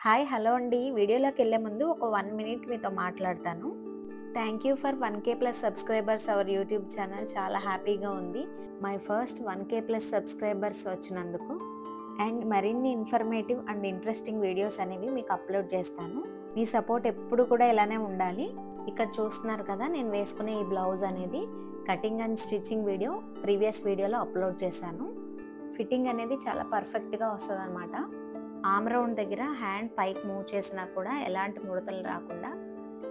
Hi hello అండి. వీడియోలోకి వెళ్ళే ముందు ఒక 1 మినిట్ మీతో మాట్లాడతాను. Thank you for 1K plus subscribers our YouTube channel. చాలా హ్యాపీగా ఉంది my first 1K plus subscribers వచ్చినందుకు. అండ్ మరిన్ని ఇన్ఫర్మేటివ్ అండ్ ఇంట్రెస్టింగ్ వీడియోస్ అనేవి మీకు అప్లోడ్ చేస్తాను. మీ సపోర్ట్ ఎప్పుడు కూడా ఇలానే ఉండాలి. ఇక్కడ చూస్తున్నారు కదా, నేను వేసుకునే ఈ బ్లౌజ్ అనేది cutting and stitching video previous వీడియోలో అప్లోడ్ చేశాను. ఫిట్టింగ్ అనేది చాలా పర్ఫెక్ట్గా వస్తుంది అనమాట. ఆర్మ్ రౌండ్ దగ్గర హ్యాండ్ పైకి మూవ్ చేసినా కూడా ఎలాంటి ముడతలు రాకుండా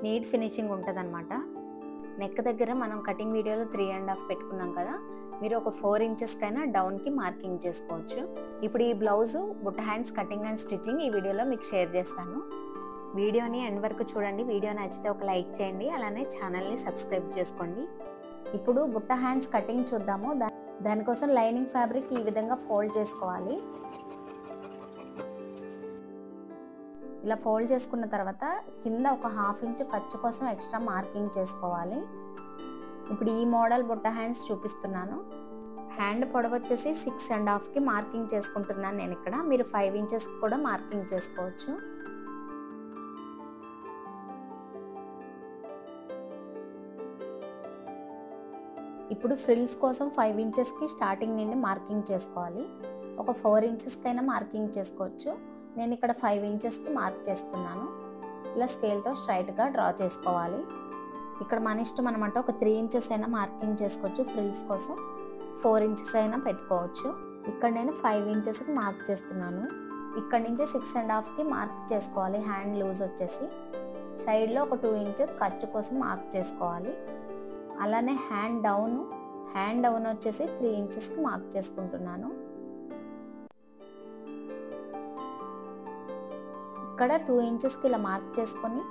నీట్ ఫినిషింగ్ ఉంటుంది అనమాట. నెక్ దగ్గర మనం కటింగ్ వీడియోలో 3.5 పెట్టుకున్నాం కదా, మీరు ఒక 4 ఇంచెస్కైనా డౌన్కి మార్కింగ్ చేసుకోవచ్చు. ఇప్పుడు ఈ బ్లౌజు బుట్ట హ్యాండ్స్ కటింగ్ అండ్ స్టిచ్చింగ్ ఈ వీడియోలో మీకు షేర్ చేస్తాను. వీడియోని ఎండ్ వరకు చూడండి. వీడియో నచ్చితే ఒక లైక్ చేయండి, అలానే ఛానల్ని సబ్స్క్రైబ్ చేసుకోండి. ఇప్పుడు బుట్ట హ్యాండ్స్ కటింగ్ చూద్దాము. దానికోసం లైనింగ్ ఫ్యాబ్రిక్ ఈ విధంగా ఫోల్డ్ చేసుకోవాలి. ఇలా ఫోల్డ్ చేసుకున్న తర్వాత కింద ఒక 1/2 ఇంచు ఖర్చు కోసం ఎక్స్ట్రా మార్కింగ్ చేసుకోవాలి. ఇప్పుడు ఈ మోడల్ బుట్ట హ్యాండ్స్ చూపిస్తున్నాను. హ్యాండ్ పొడవు వచ్చేసి 6.5కి మార్కింగ్ చేసుకుంటున్నాను నేను ఇక్కడ. మీరు 5 ఇంచెస్కి కూడా మార్కింగ్ చేసుకోవచ్చు. ఇప్పుడు ఫ్రిల్స్ కోసం 5 ఇంచెస్కి స్టార్టింగ్ నుండి మార్కింగ్ చేసుకోవాలి. ఒక 4 ఇంచెస్కైనా మార్కింగ్ చేసుకోవచ్చు. నేను ఇక్కడ 5 ఇంచెస్కి మార్క్ చేస్తున్నాను. ఇలా స్కేల్తో స్ట్రైట్గా డ్రా చేసుకోవాలి. ఇక్కడ మన ఇష్టం అనమాట. ఒక 3 ఇంచెస్ అయినా మార్కింగ్ చేసుకోవచ్చు. ఫ్రిల్స్ కోసం 4 ఇంచెస్ అయినా పెట్టుకోవచ్చు. ఇక్కడ నేను 5 ఇంచెస్కి మార్క్ చేస్తున్నాను. ఇక్కడ నుంచి 6.5కి మార్క్ చేసుకోవాలి. హ్యాండ్ లూజ్ వచ్చేసి సైడ్లో ఒక 2 ఇంచెస్ ఖర్చు కోసం మార్క్ చేసుకోవాలి. అలానే హ్యాండ్ డౌన్ వచ్చేసి 3 ఇంచెస్కి మార్క్ చేసుకుంటున్నాను. ఇక్కడ 2 ఇంచెస్కి ఇలా మార్క్ చేసుకొని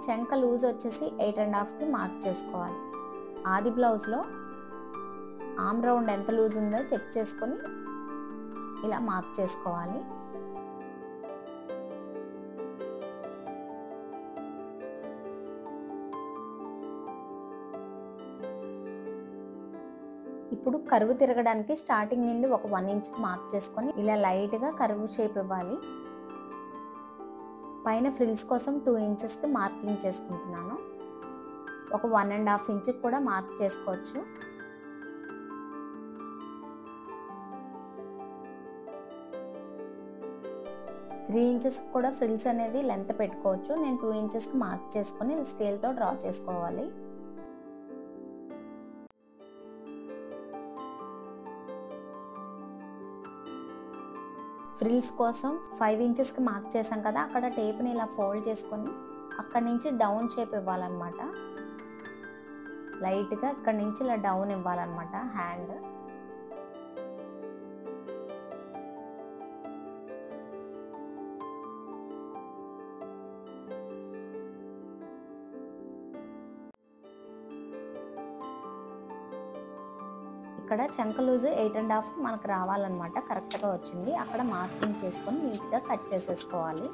చెంక లూజ్ వచ్చేసి 8.5కి మార్క్ చేసుకోవాలి. ఆది బ్లౌజ్లో ఆర్మ్ రౌండ్ ఎంత లూజ్ ఉందో చెక్ చేసుకొని ఇలా మార్క్ చేసుకోవాలి. ఇప్పుడు కర్వ్ తిరగడానికి స్టార్టింగ్ నుండి ఒక 1 ఇంచ్కి మార్క్ చేసుకొని ఇలా లైట్గా కర్వ్ షేప్ ఇవ్వాలి. పైన ఫ్రిల్స్ కోసం 2 ఇంచెస్కి మార్కింగ్ చేసుకుంటున్నాను. ఒక 1.5 ఇంచుకి కూడా మార్క్ చేసుకోవచ్చు. త్రీ ఇంచెస్కి కూడా ఫ్రిల్స్ అనేది లెంత్ పెట్టుకోవచ్చు. నేను 2 ఇంచెస్కి మార్క్ చేసుకొని స్కేల్తో డ్రా చేసుకోవాలి. ఫ్రిల్స్ కోసం 5 ఇంచెస్కి మార్క్ చేసాం కదా, అక్కడ టేప్ని ఇలా ఫోల్డ్ చేసుకొని అక్కడి నుంచి డౌన్ షేప్ ఇవ్వాలన్నమాట. లైట్గా ఇక్కడి నుంచి ఇలా డౌన్ ఇవ్వాలన్నమాట హ్యాండ్. ఇక్కడ చంక లూజు 8.5 మనకు రావాలన్నమాట. కరెక్ట్గా వచ్చింది. అక్కడ మార్కింగ్ చేసుకొని నీట్గా కట్ చేసేసుకోవాలి.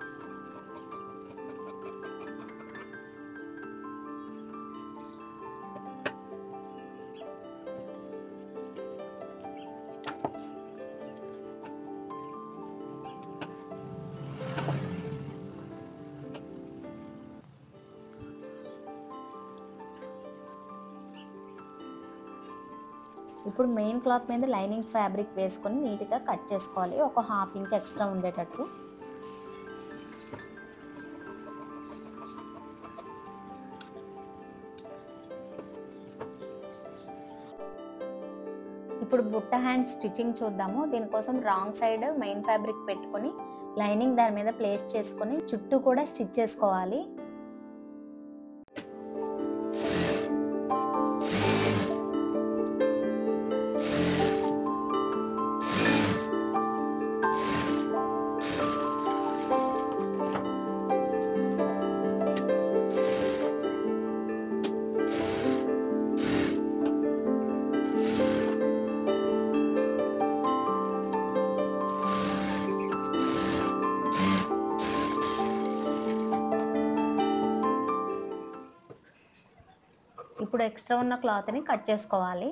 ఇప్పుడు మెయిన్ క్లాత్ మీద లైనింగ్ ఫ్యాబ్రిక్ వేసుకొని నీట్గా కట్ చేసుకోవాలి. ఒక 1/2 ఇంచ్ ఎక్స్ట్రా ఉండేటట్టు. ఇప్పుడు బుట్ట హ్యాండ్ స్టిచ్చింగ్ చూద్దాము. దీనికోసం రాంగ్ సైడ్ మెయిన్ ఫ్యాబ్రిక్ పెట్టుకొని లైనింగ్ దాని మీద ప్లేస్ చేసుకొని చుట్టూ కూడా స్టిచ్ చేసుకోవాలి. ఇప్పుడు ఎక్స్ట్రా ఉన్న క్లాత్ని కట్ చేసుకోవాలి.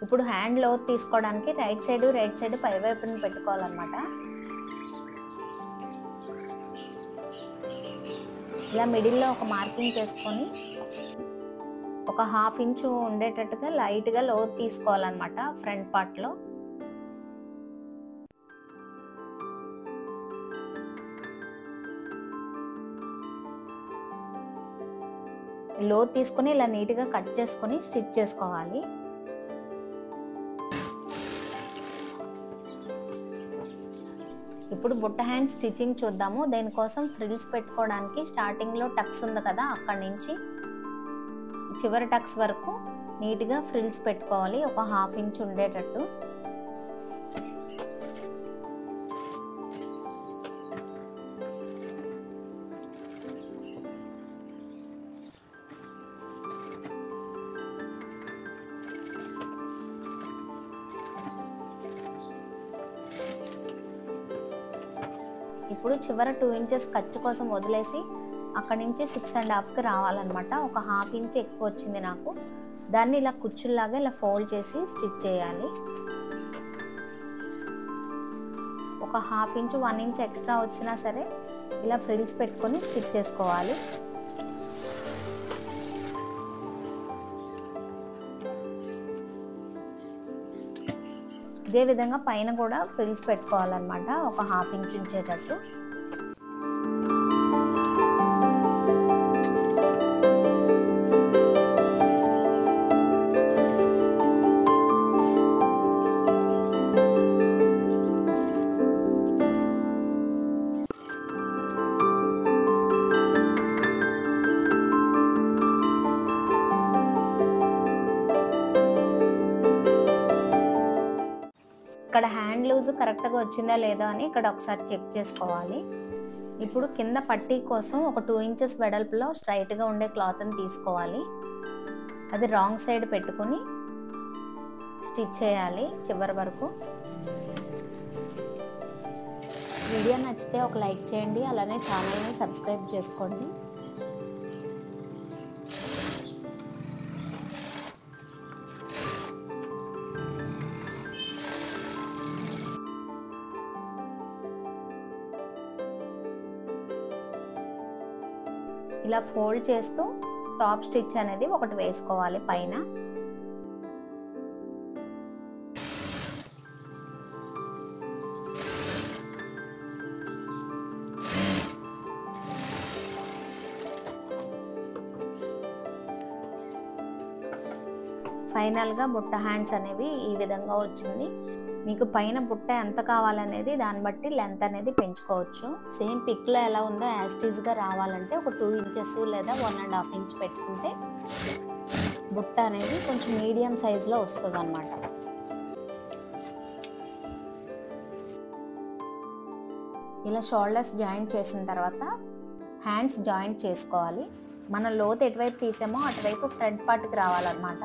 ఇప్పుడు హ్యాండ్ లోతు తీసుకోవడానికి రైట్ సైడ్ పై వైపున పెట్టుకోవాలన్నమాట. ఇలా మిడిల్లో ఒక మార్కింగ్ చేసుకొని ఒక 1/2 ఇంచు ఉండేటట్టుగా లైట్గా లోతు తీసుకోవాలన్నమాట ఫ్రంట్ పార్ట్లో. లోతు తీసుకొని ఇలా నీట్గా కట్ చేసుకొని స్టిచ్ చేసుకోవాలి. ఇప్పుడు బుట్ట హ్యాండ్ స్టిచ్చింగ్ చూద్దాము. దీనికోసం ఫ్రిల్స్ పెట్టుకోవడానికి స్టార్టింగ్లో టక్స్ ఉంది కదా, అక్కడి నుంచి చివరి టక్స్ వరకు నీట్గా ఫ్రిల్స్ పెట్టుకోవాలి, ఒక 1/2 ఇంచ్ ఉండేటట్టు. ఇప్పుడు చివర 2 ఇంచెస్ ఖర్చు కోసం వదిలేసి అక్కడి నుంచి 6.5కి రావాలన్నమాట. ఒక 1/2 ఇంచ్ ఎక్కువ వచ్చింది నాకు. దాన్ని ఇలా కుచ్చుల్లాగా ఇలా ఫోల్డ్ చేసి స్టిచ్ చేయాలి. ఒక 1/2 ఇంచ్ 1 ఇంచ్ ఎక్స్ట్రా వచ్చినా సరే ఇలా ఫ్రిల్స్ పెట్టుకొని స్టిచ్ చేసుకోవాలి. ఇదే విధంగా పైన కూడా ఫ్రిల్స్ పెట్టుకోవాలన్నమాట, ఒక 1/2 ఇంచ్ ఉంచేటట్టు. ఇక్కడ హ్యాండ్ లూజ్ కరెక్ట్గా వచ్చిందా లేదా అని ఇక్కడ ఒకసారి చెక్ చేసుకోవాలి. ఇప్పుడు కింద పట్టీ కోసం ఒక 2 ఇంచెస్ వెడల్పులో స్ట్రైట్గా ఉండే క్లాత్ని తీసుకోవాలి. అది రాంగ్ సైడ్ పెట్టుకొని స్టిచ్ చేయాలి చివరి వరకు. వీడియో నచ్చితే ఒక లైక్ చేయండి, అలానే ఛానల్ని సబ్స్క్రైబ్ చేసుకోండి. ఇలా ఫోల్డ్ చేస్తూ టాప్ స్టిచ్ అనేది ఒకటి వేసుకోవాలి పైన. ఫైనల్గా బుట్ట హ్యాండ్స్ అనేవి ఈ విధంగా వచ్చింది. మీకు పైన బుట్ట ఎంత కావాలనేది దాన్ని బట్టి లెంత్ అనేది పెంచుకోవచ్చు. సేమ్ పిక్లో ఎలా ఉందో యాస్టీజ్గా రావాలంటే ఒక 2 ఇంచెస్ లేదా 1.5 ఇంచ్ పెట్టుకుంటే బుట్ట అనేది కొంచెం మీడియం సైజులో వస్తుంది అన్నమాట. ఇలా షోల్డర్స్ జాయింట్ చేసిన తర్వాత హ్యాండ్స్ జాయింట్ చేసుకోవాలి. మన లోతు ఎటువైపు తీసామో అటువైపు ఫ్రంట్ పార్ట్కి రావాలన్నమాట.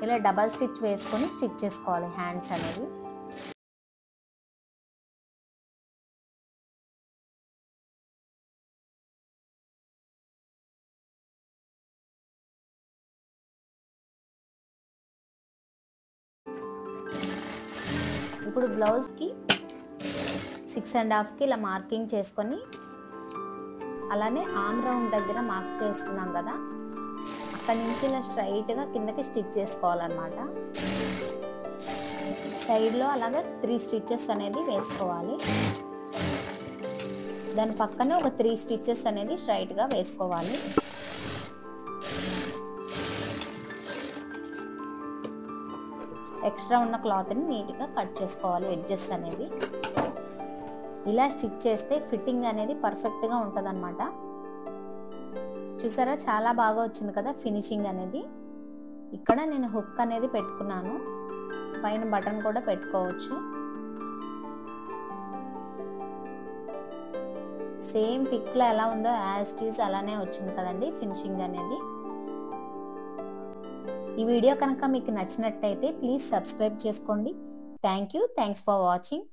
ఇలా డబల్ స్టిచ్ వేసుకొని స్టిచ్ చేసుకోవాలి హ్యాండ్స్ అనేవి. ఇప్పుడు బ్లౌజ్కి 6.5కి ఇలా మార్కింగ్ చేసుకొని అలానే ఆర్మ్ రౌండ్ దగ్గర మార్క్ చేసుకున్నాం కదా, అక్కడి నుంచి ఇలా స్ట్రైట్గా కిందకి స్టిచ్ చేసుకోవాలన్నమాట. సైడ్లో అలాగే 3 స్టిచెస్ అనేది వేసుకోవాలి. దాని పక్కనే ఒక 3 స్టిచెస్ అనేది స్ట్రైట్గా వేసుకోవాలి. ఎక్స్ట్రా ఉన్న క్లాత్ని నీట్గా కట్ చేసుకోవాలి ఎడ్జెస్ అనేవి. ఇలా స్టిచ్ చేస్తే ఫిట్టింగ్ అనేది పర్ఫెక్ట్గా ఉంటుంది అన్నమాట. చూసారా చాలా బాగా వచ్చింది కదా ఫినిషింగ్ అనేది. ఇక్కడ నేను హుక్ అనేది పెట్టుకున్నాను, పైన బటన్ కూడా పెట్టుకోవచ్చు. సేమ్ పిక్లో ఎలా ఉందో యాజ్ ఇట్ ఈజ్ అలానే వచ్చింది కదండి ఫినిషింగ్ అనేది. ఈ వీడియో కనుక మీకు నచ్చినట్టయితే ప్లీజ్ సబ్స్క్రైబ్ చేసుకోండి. Thanks for watching.